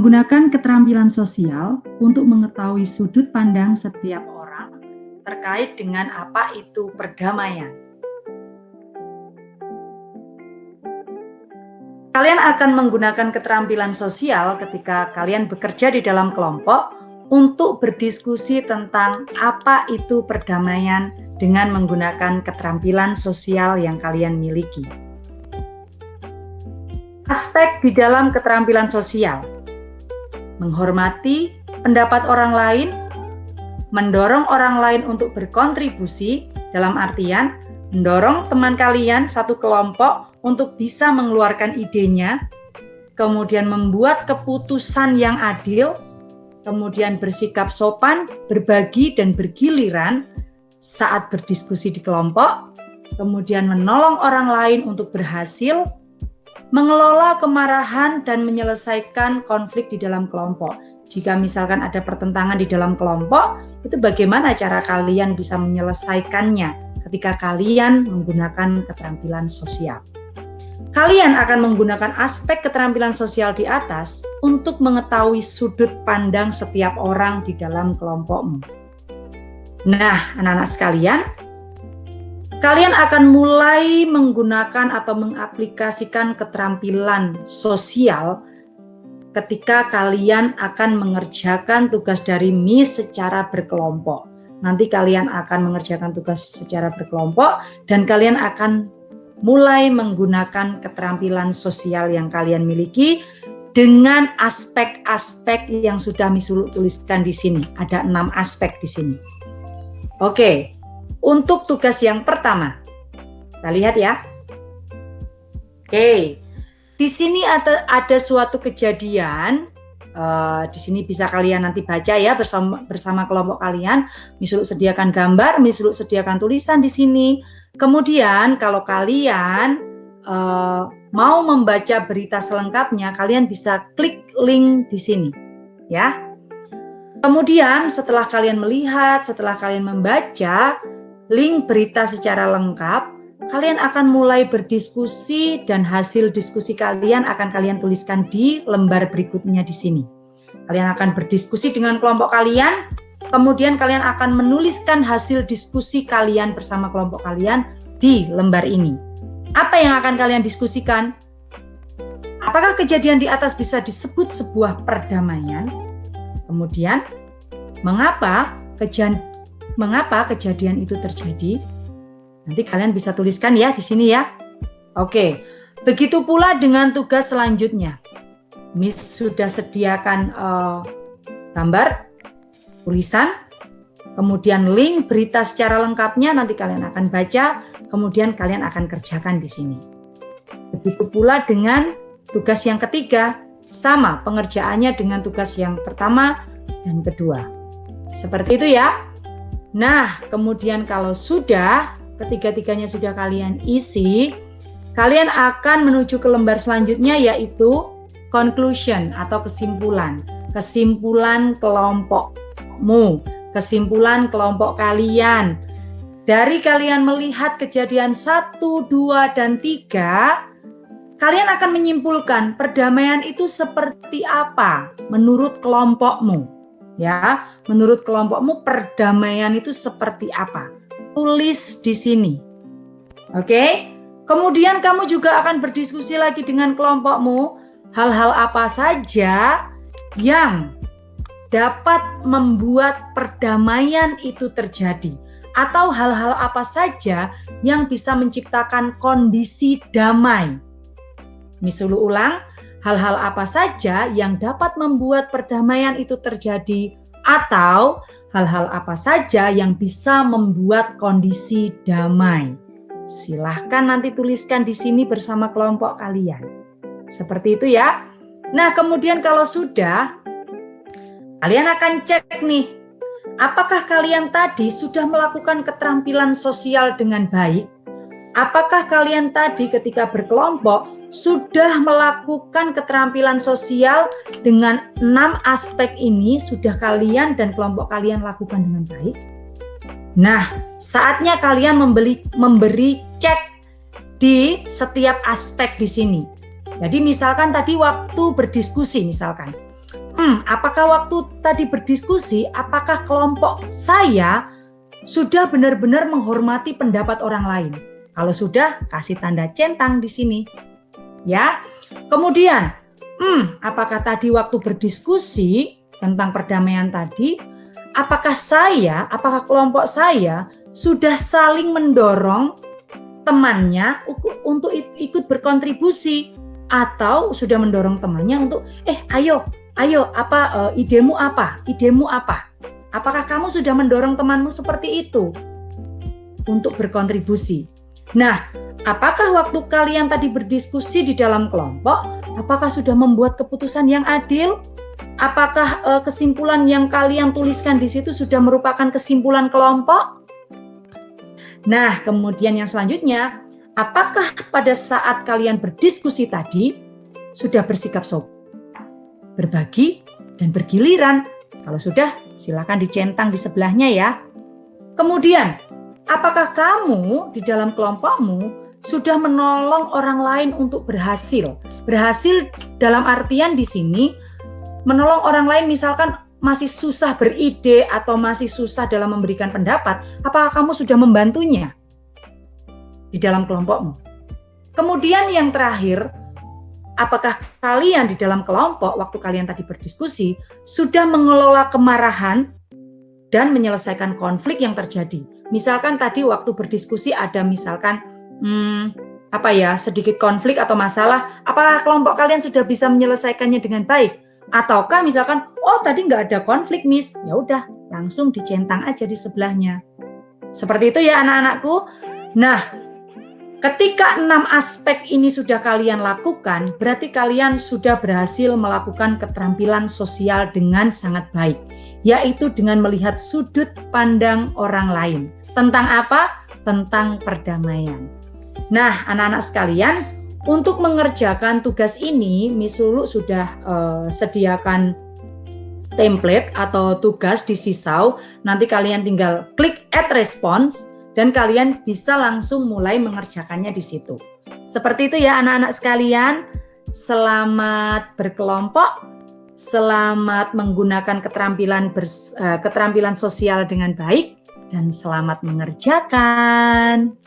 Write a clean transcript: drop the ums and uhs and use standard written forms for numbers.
Menggunakan keterampilan sosial untuk mengetahui sudut pandang setiap orang terkait dengan apa itu perdamaian. Kalian akan menggunakan keterampilan sosial ketika kalian bekerja di dalam kelompok untuk berdiskusi tentang apa itu perdamaian dengan menggunakan keterampilan sosial yang kalian miliki. Aspek di dalam keterampilan sosial: menghormati pendapat orang lain, mendorong orang lain untuk berkontribusi, dalam artian mendorong teman kalian satu kelompok untuk bisa mengeluarkan idenya, kemudian membuat keputusan yang adil, kemudian bersikap sopan, berbagi dan bergiliran saat berdiskusi di kelompok, kemudian menolong orang lain untuk berhasil, mengelola kemarahan dan menyelesaikan konflik di dalam kelompok. Jika misalkan ada pertentangan di dalam kelompok, itu bagaimana cara kalian bisa menyelesaikannya ketika kalian menggunakan keterampilan sosial. Kalian akan menggunakan aspek keterampilan sosial di atas untuk mengetahui sudut pandang setiap orang di dalam kelompokmu. Nah, anak-anak sekalian, kalian akan mulai menggunakan atau mengaplikasikan keterampilan sosial ketika kalian akan mengerjakan tugas dari Miss secara berkelompok. Nanti kalian akan mengerjakan tugas secara berkelompok dan kalian akan mulai menggunakan keterampilan sosial yang kalian miliki dengan aspek-aspek yang sudah Miss tuliskan di sini. Ada 6 aspek di sini. Oke. Untuk tugas yang pertama, kita lihat ya. Oke, di sini ada suatu kejadian. Di sini bisa kalian nanti baca ya bersama kelompok kalian. Miss sediakan gambar, Miss sediakan tulisan di sini. Kemudian kalau kalian mau membaca berita selengkapnya, kalian bisa klik link di sini, ya. Kemudian setelah kalian melihat, setelah kalian membaca link berita secara lengkap, kalian akan mulai berdiskusi dan hasil diskusi kalian akan kalian tuliskan di lembar berikutnya di sini. Kalian akan berdiskusi dengan kelompok kalian, kemudian kalian akan menuliskan hasil diskusi kalian bersama kelompok kalian di lembar ini. Apa yang akan kalian diskusikan? Apakah kejadian di atas bisa disebut sebuah perdamaian? Kemudian, mengapa kejadian itu terjadi? Nanti kalian bisa tuliskan ya di sini ya. Oke, begitu pula dengan tugas selanjutnya. Miss sudah sediakan gambar, tulisan, kemudian link berita secara lengkapnya nanti kalian akan baca, kemudian kalian akan kerjakan di sini. Begitu pula dengan tugas yang ketiga, sama pengerjaannya dengan tugas yang pertama dan kedua. Seperti itu ya. Nah, kemudian kalau sudah, ketiga-tiganya sudah kalian isi, kalian akan menuju ke lembar selanjutnya yaitu conclusion atau kesimpulan. Kesimpulan kelompokmu, kesimpulan kelompok kalian. Dari kalian melihat kejadian 1, 2, dan 3, kalian akan menyimpulkan perdamaian itu seperti apa menurut kelompokmu. Ya, menurut kelompokmu perdamaian itu seperti apa? Tulis di sini. Oke? Kemudian kamu juga akan berdiskusi lagi dengan kelompokmu hal-hal apa saja yang dapat membuat perdamaian itu terjadi atau hal-hal apa saja yang bisa menciptakan kondisi damai. Misal ulang, hal-hal apa saja yang dapat membuat perdamaian itu terjadi atau hal-hal apa saja yang bisa membuat kondisi damai. Silahkan nanti tuliskan di sini bersama kelompok kalian. Seperti itu ya. Nah, kemudian kalau sudah, kalian akan cek nih, apakah kalian tadi sudah melakukan keterampilan sosial dengan baik? Apakah kalian tadi ketika berkelompok sudah melakukan keterampilan sosial dengan 6 aspek ini, sudah kalian dan kelompok kalian lakukan dengan baik? Nah, saatnya kalian memberi cek di setiap aspek di sini. Jadi misalkan tadi waktu berdiskusi misalkan, apakah waktu tadi berdiskusi, apakah kelompok saya sudah benar-benar menghormati pendapat orang lain? Kalau sudah, kasih tanda centang di sini. Ya. Kemudian, apakah tadi waktu berdiskusi tentang perdamaian tadi, apakah kelompok saya sudah saling mendorong temannya untuk ikut berkontribusi, atau sudah mendorong temannya untuk ayo idemu apa? Apakah kamu sudah mendorong temanmu seperti itu untuk berkontribusi? Nah, apakah waktu kalian tadi berdiskusi di dalam kelompok, apakah sudah membuat keputusan yang adil? Apakah kesimpulan yang kalian tuliskan di situ sudah merupakan kesimpulan kelompok? Nah, kemudian yang selanjutnya, apakah pada saat kalian berdiskusi tadi sudah bersikap sopan, berbagi, dan bergiliran? Kalau sudah, silakan dicentang di sebelahnya ya. Kemudian, apakah kamu di dalam kelompokmu sudah menolong orang lain untuk berhasil? Berhasil dalam artian di sini, menolong orang lain misalkan masih susah beride atau masih susah dalam memberikan pendapat, apakah kamu sudah membantunya di dalam kelompokmu? Kemudian yang terakhir, apakah kalian di dalam kelompok waktu kalian tadi berdiskusi sudah mengelola kemarahan dan menyelesaikan konflik yang terjadi? Misalkan tadi waktu berdiskusi ada misalkan sedikit konflik atau masalah, apakah kelompok kalian sudah bisa menyelesaikannya dengan baik? Ataukah misalkan, tadi nggak ada konflik, Miss, ya udah langsung dicentang aja di sebelahnya. Seperti itu ya anak-anakku. Nah, ketika 6 aspek ini sudah kalian lakukan, berarti kalian sudah berhasil melakukan keterampilan sosial dengan sangat baik, yaitu dengan melihat sudut pandang orang lain. Tentang apa? Tentang perdamaian. Nah, anak-anak sekalian, untuk mengerjakan tugas ini, Miss Lulu sudah sediakan template atau tugas di Sisau. Nanti kalian tinggal klik add response dan kalian bisa langsung mulai mengerjakannya di situ. Seperti itu ya anak-anak sekalian. Selamat berkelompok, selamat menggunakan keterampilan sosial dengan baik, dan selamat mengerjakan.